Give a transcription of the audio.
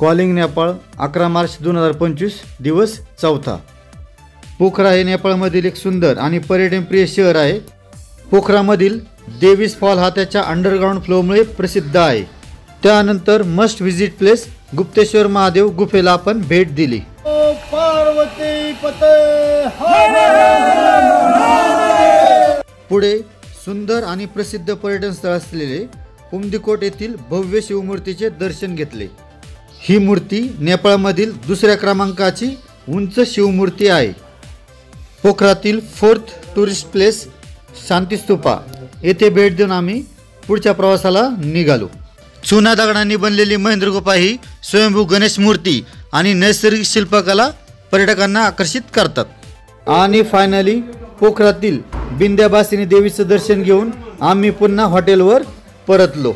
Calling Nepal 11 March 2025 दिवस 4था। पोखरा हे नेपाळमधील एक सुंदर आणि पर्यटनप्रिय शहर आहे। पोखरामधील देवीस फॉल हा त्याच्या अंडरग्राउंड फ्लोमुळे प्रसिद्ध आहे। त्यानंतर must visit place Gupteshwar Mahadev गुफेला आपण भेट दिली। पुढे सुंदर आणि प्रसिद्ध पर्यटन स्थळ असलेले उमदीकोट येथील भव्य शिवमूर्तीचे दर्शन घेतले। ही मूर्ती नेपाळमधील दुसऱ्या क्रमांकाची उंच शिवमूर्ती आहे। पोखरातील 4th टुरिस्ट प्लेस शांतिस्तूपा येथे भेट देऊन आम्ही पुढच्या प्रवासाला निघालो। चुना दगडांनी बनलेली महेंद्र गुफा ही स्वयंभू गणेश मूर्ती आणि नैसर्गिक शिल्पकला पर्यटकांना आकर्षित करतात। आणि फायनली पोखरातील बिंद्याबासिनी देवीचं दर्शन घेऊन आम्ही पुन्हा हॉटेलवर परतलो।